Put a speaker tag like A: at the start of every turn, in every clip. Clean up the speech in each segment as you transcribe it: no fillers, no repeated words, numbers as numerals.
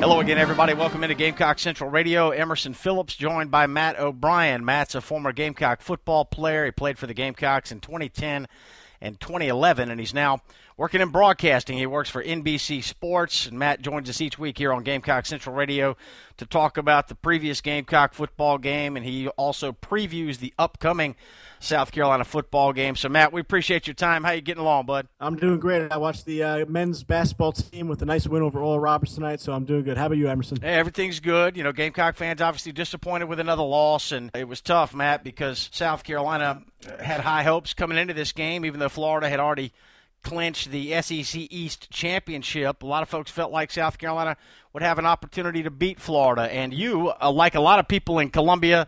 A: Hello again, everybody. Welcome into Gamecock Central Radio. Emerson Phillips joined by Matt O'Brien. Matt's a former Gamecock football player. He played for the Gamecocks in 2010 and 2011, and he's now working in broadcasting. He works for NBC Sports, and Matt joins us each week here on Gamecock Central Radio to talk about the previous Gamecock football game, and he also previews the upcoming South Carolina football game. So, Matt, we appreciate your time. How you getting along, bud?
B: I'm doing great. I watched the men's basketball team with a nice win over Oral Roberts tonight, so I'm doing good. How about you, Emerson?
A: Hey, everything's good. You know, Gamecock fans obviously disappointed with another loss, and it was tough, Matt, because South Carolina had high hopes coming into this game, even though Florida had already clinched the SEC East championship. A lot of folks felt like South Carolina would have an opportunity to beat Florida, and you, like a lot of people in Columbia,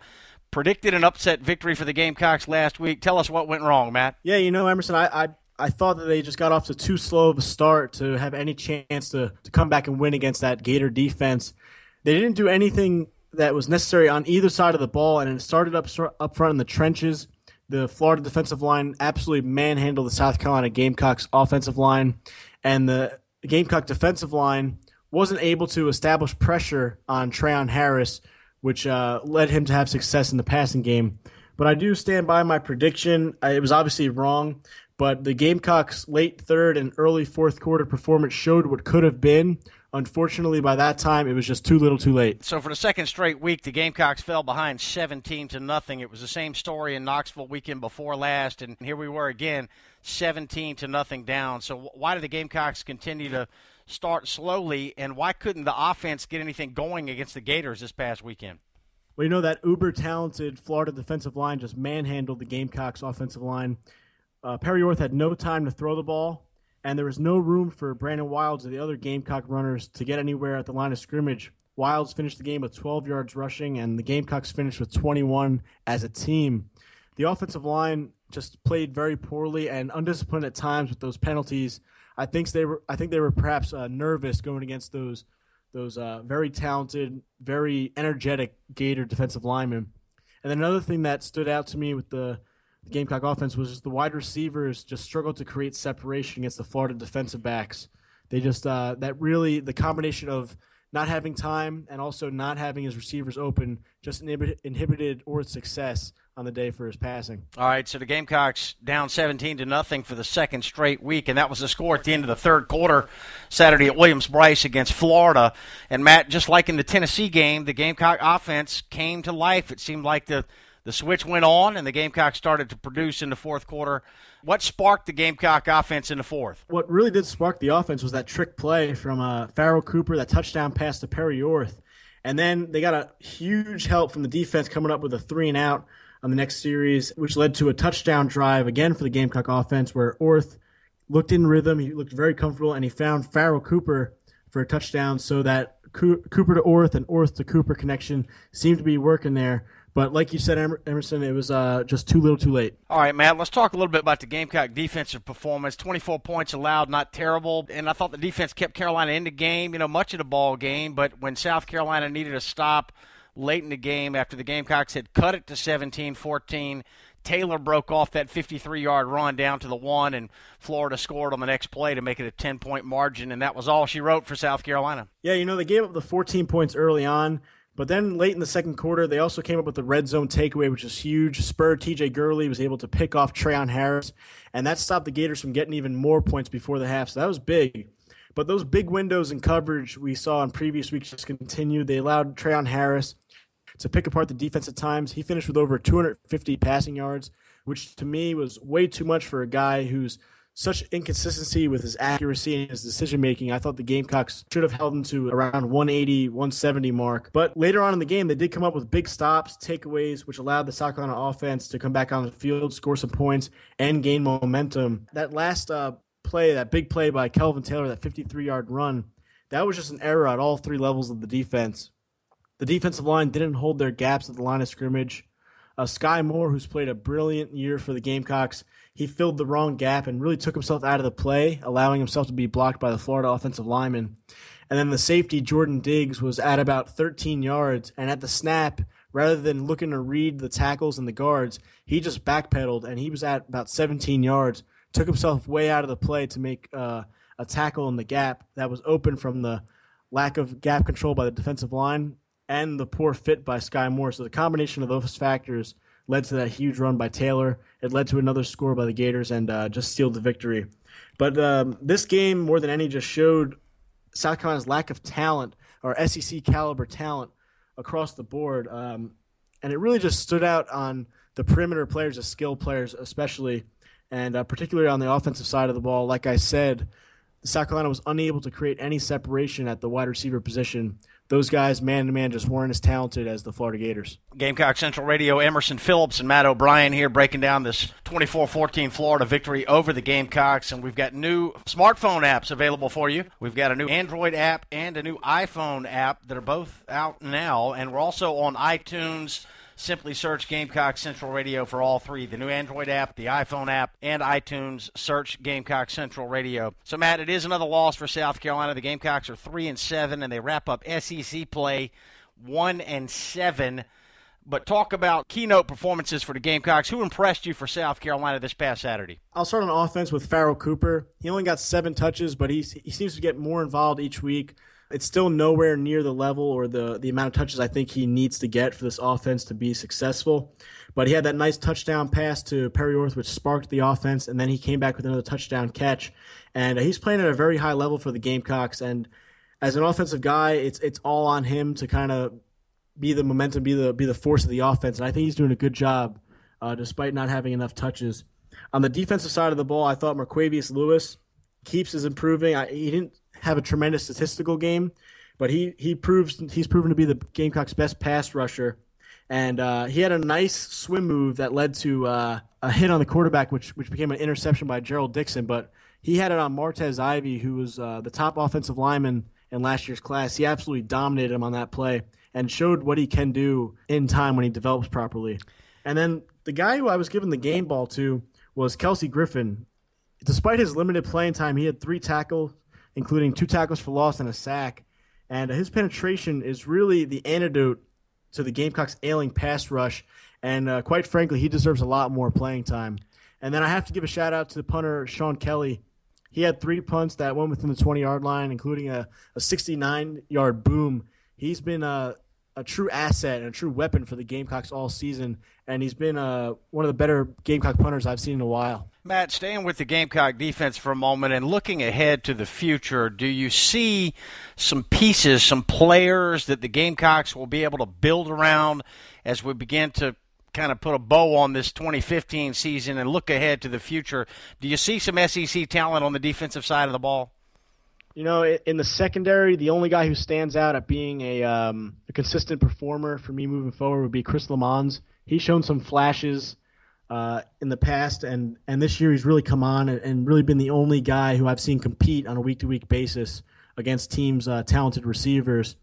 A: predicted an upset victory for the Gamecocks last week. Tell us what went wrong, Matt.
B: Yeah, you know, Emerson, I thought that they just got off to too slow of a start to have any chance to come back and win against that Gator defense. They didn't do anything that was necessary on either side of the ball, and it started up front in the trenches. The Florida defensive line absolutely manhandled the South Carolina Gamecocks offensive line, and the Gamecock defensive line wasn't able to establish pressure on Trayon Harris, which led him to have success in the passing game. But I do stand by my prediction. It was obviously wrong, but the Gamecocks' late third and early fourth quarter performance showed what could have been. Unfortunately, by that time, it was just too little too late.
A: So for the second straight week, the Gamecocks fell behind 17-0. It was the same story in Knoxville weekend before last, and here we were again, 17-0 down. So why did the Gamecocks continue to start slowly, and why couldn't the offense get anything going against the Gators this past weekend?
B: Well, you know, that uber-talented Florida defensive line just manhandled the Gamecocks offensive line. Perry Orth had no time to throw the ball, and there was no room for Brandon Wilds or the other Gamecock runners to get anywhere at the line of scrimmage. Wilds finished the game with 12 yards rushing, and the Gamecocks finished with 21 as a team. The offensive line just played very poorly and undisciplined at times with those penalties. I think they were perhaps nervous going against those very talented, very energetic Gator defensive linemen. And then another thing that stood out to me with the Gamecock offense was just the wide receivers just struggled to create separation against the Florida defensive backs. They just the combination of not having time and also not having his receivers open just inhibited Orth's success on the day for his passing.
A: All right, so the Gamecocks down 17-0 for the second straight week, and that was the score at the end of the third quarter Saturday at Williams-Brice against Florida. And, Matt, just like in the Tennessee game, the Gamecock offense came to life. It seemed like the switch went on, and the Gamecocks started to produce in the fourth quarter. What sparked the Gamecock offense in the fourth?
B: What really did spark the offense was that trick play from Farrell Cooper, that touchdown pass to Perry Orth. And then they got a huge help from the defense coming up with a 3-and-out on the next series, which led to a touchdown drive again for the Gamecock offense where Orth looked in rhythm. He looked very comfortable, and he found Farrell Cooper for a touchdown, so that Cooper to Orth and Orth to Cooper connection seemed to be working there. But like you said, Emerson, it was just too little too late.
A: All right, Matt, let's talk a little bit about the Gamecock defensive performance. 24 points allowed, not terrible. And I thought the defense kept Carolina in the game, much of the ball game. But when South Carolina needed a stop late in the game after the Gamecocks had cut it to 17-14, Taylor broke off that 53-yard run down to the 1, and Florida scored on the next play to make it a 10-point margin. And that was all she wrote for South Carolina.
B: Yeah, they gave up the 14 points early on. But then late in the second quarter, they also came up with the red zone takeaway, which is huge. Spur TJ Gurley was able to pick off Trayon Harris, and that stopped the Gators from getting even more points before the half. So that was big. But those big windows in coverage we saw in previous weeks just continued. They allowed Trayon Harris to pick apart the defense at times. He finished with over 250 passing yards, which to me was way too much for a guy who's such inconsistency with his accuracy and his decision-making. I thought the Gamecocks should have held him to around 180, 170 mark. But later on in the game, they did come up with big stops, takeaways, which allowed the South Carolina offense to come back on the field, score some points, and gain momentum. That last play, that big play by Kelvin Taylor, that 53-yard run, that was just an error at all three levels of the defense. The defensive line didn't hold their gaps at the line of scrimmage. Sky Moore, who's played a brilliant year for the Gamecocks, he filled the wrong gap and really took himself out of the play, allowing himself to be blocked by the Florida offensive lineman. And then the safety, Jordan Diggs, was at about 13 yards, and at the snap, rather than looking to read the tackles and the guards, he just backpedaled, and he was at about 17 yards, took himself way out of the play to make a tackle in the gap that was open from the lack of gap control by the defensive line, and the poor fit by Sky Moore. So the combination of those factors led to that huge run by Taylor. It led to another score by the Gators and just sealed the victory. But this game, more than any, just showed South Carolina's lack of talent, or SEC caliber talent, across the board. And it really just stood out on the perimeter players, the skill players especially, and particularly on the offensive side of the ball. Like I said, South Carolina was unable to create any separation at the wide receiver position. Those guys, man-to-man, just weren't as talented as the Florida Gators.
A: Gamecock Central Radio, Emerson Phillips and Matt O'Brien here breaking down this 24-14 Florida victory over the Gamecocks. And we've got new smartphone apps available for you. We've got a new Android app and a new iPhone app that are both out now. And we're also on iTunes. Simply search Gamecock Central Radio for all three, the new Android app, the iPhone app, and iTunes. Search Gamecock Central Radio. So, Matt, it is another loss for South Carolina. The Gamecocks are 3-7, and they wrap up SEC play 1-7. But talk about keynote performances for the Gamecocks. Who impressed you for South Carolina this past Saturday?
B: I'll start on offense with Farrell Cooper. He only got 7 touches, but he seems to get more involved each week. It's still nowhere near the level or the amount of touches I think he needs to get for this offense to be successful. But he had that nice touchdown pass to Perry Orth, which sparked the offense, and then he came back with another touchdown catch. And he's playing at a very high level for the Gamecocks. And as an offensive guy, it's all on him to kind of be the momentum, be the force of the offense. And I think he's doing a good job despite not having enough touches. On the defensive side of the ball, I thought Marquavius Lewis keeps is improving. He didn't have a tremendous statistical game, but he's proven to be the Gamecocks' best pass rusher. And he had a nice swim move that led to a hit on the quarterback, which became an interception by Gerald Dixon. But he had it on Martez Ivey, who was the top offensive lineman in last year's class. He absolutely dominated him on that play and showed what he can do in time when he develops properly. And then the guy who I was giving the game ball to was Kelsey Griffin. Despite his limited playing time, he had 3 tackles, including 2 tackles for loss and a sack. And his penetration is really the antidote to the Gamecocks' ailing pass rush. And quite frankly, he deserves a lot more playing time. And then I have to give a shout-out to the punter, Sean Kelly. He had 3 punts that went within the 20-yard line, including a 69-yard boom. He's been a true asset and a true weapon for the Gamecocks all season, and he's been one of the better Gamecock punters I've seen in a while.
A: Matt, staying with the Gamecock defense for a moment and looking ahead to the future, do you see some pieces, some players that the Gamecocks will be able to build around as we begin to kind of put a bow on this 2015 season and look ahead to the future? Do you see some SEC talent on the defensive side of the ball?
B: You know, in the secondary, the only guy who stands out at being a consistent performer for me moving forward would be Chris Lamons. He's shown some flashes in the past, and this year he's really come on and really been the only guy who I've seen compete on a week-to-week basis against teams' talented receivers.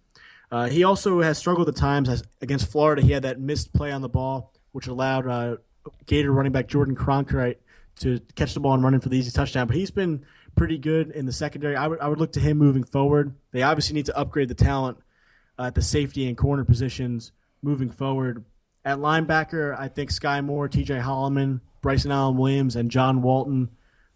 B: He also has struggled at times against Florida. He had that missed play on the ball, which allowed Gator running back Jordan Cronkite to catch the ball and run in for the easy touchdown. But he's been pretty good in the secondary. I would look to him moving forward. They obviously need to upgrade the talent at the safety and corner positions moving forward. At linebacker, I think Sky Moore, TJ Holloman, Bryson Allen Williams, and John Walton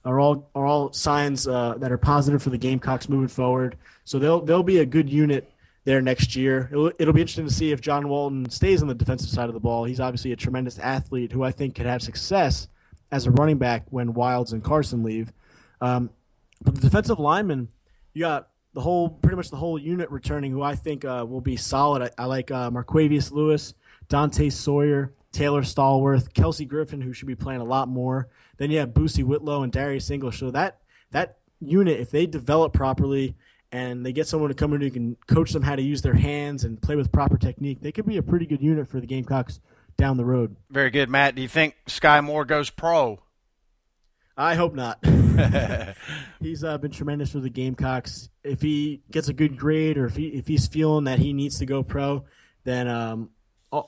B: are all signs that are positive for the Gamecocks moving forward. So they'll be a good unit there next year. It'll be interesting to see if John Walton stays on the defensive side of the ball. He's obviously a tremendous athlete who I think could have success as a running back when Wilds and Carson leave. But the defensive linemen, you got pretty much the whole unit returning, who I think will be solid. I like Marquavius Lewis, Dante Sawyer, Taylor Stallworth, Kelsey Griffin, who should be playing a lot more. Then you have Boosie Whitlow and Darius English. So that unit, if they develop properly and they get someone to come in who can coach them how to use their hands and play with proper technique, they could be a pretty good unit for the Gamecocks down the road.
A: Very good, Matt. Do you think Sky Moore goes pro?
B: I hope not. He's been tremendous for the Gamecocks. If he gets a good grade or if he's feeling that he needs to go pro, then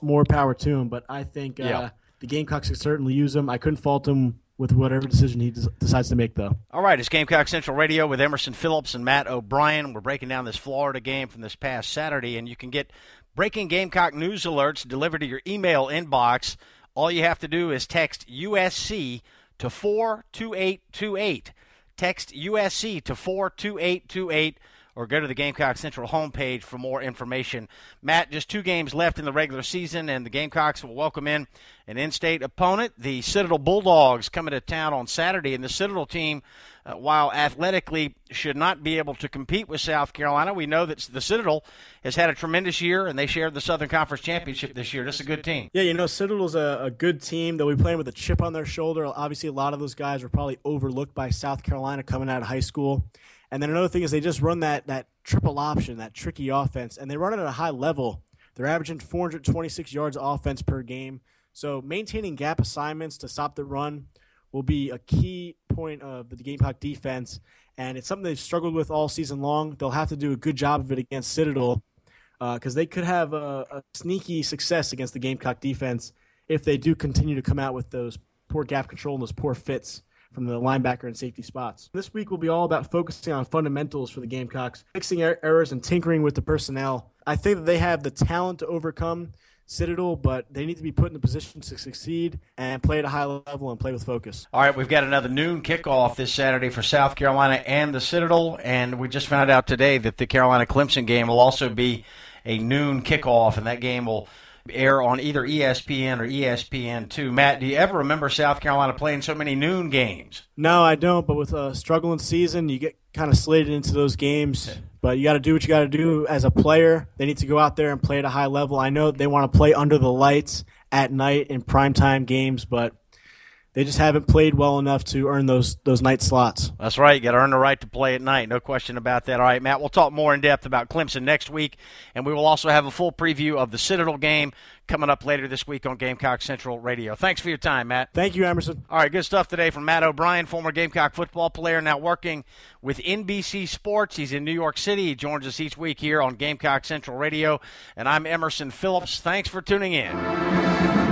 B: more power to him. But I think the Gamecocks could certainly use him. I couldn't fault him with whatever decision he decides to make, though.
A: All right, it's Gamecock Central Radio with Emerson Phillips and Matt O'Brien. We're breaking down this Florida game from this past Saturday, and you can get breaking Gamecock news alerts delivered to your email inbox. All you have to do is text USC to 42828. Text USC to 42828, or go to the Gamecock Central homepage for more information. Matt, just 2 games left in the regular season, and the Gamecocks will welcome in an in-state opponent, the Citadel Bulldogs, coming to town on Saturday. And the Citadel team, while athletically should not be able to compete with South Carolina, we know that the Citadel has had a tremendous year, and they shared the Southern Conference Championship this year. That's a good team.
B: Yeah, Citadel's a good team. They'll be playing with a chip on their shoulder. Obviously, a lot of those guys were probably overlooked by South Carolina coming out of high school. And then another thing is they just run that triple option, that tricky offense, and they run it at a high level. They're averaging 426 yards of offense per game. So maintaining gap assignments to stop the run will be a key point of the Gamecock defense, and it's something they've struggled with all season long. They'll have to do a good job of it against Citadel because they could have a sneaky success against the Gamecock defense if they do continue to come out with those poor gap control and those poor fits from the linebacker and safety spots. This week will be all about focusing on fundamentals for the Gamecocks, fixing errors and tinkering with the personnel. I think that they have the talent to overcome Citadel, but they need to be put in a position to succeed and play at a high level and play with focus.
A: All right, we've got another noon kickoff this Saturday for South Carolina and the Citadel, and we just found out today that the Carolina-Clemson game will also be a noon kickoff, and that game will air on either ESPN or ESPN2. Matt, do you ever remember South Carolina playing so many noon games?
B: No, I don't, but with a struggling season, you get kind of slated into those games. But you got to do what you got to do as a player. They need to go out there and play at a high level. I know they want to play under the lights at night in primetime games, but they just haven't played well enough to earn those night slots.
A: That's right. You got to earn the right to play at night. No question about that. All right, Matt, we'll talk more in depth about Clemson next week, and we will also have a full preview of the Citadel game coming up later this week on Gamecock Central Radio. Thanks for your time, Matt.
B: Thank you, Emerson.
A: All right, good stuff today from Matt O'Brien, former Gamecock football player, now working with NBC Sports. He's in New York City. He joins us each week here on Gamecock Central Radio, and I'm Emerson Phillips. Thanks for tuning in.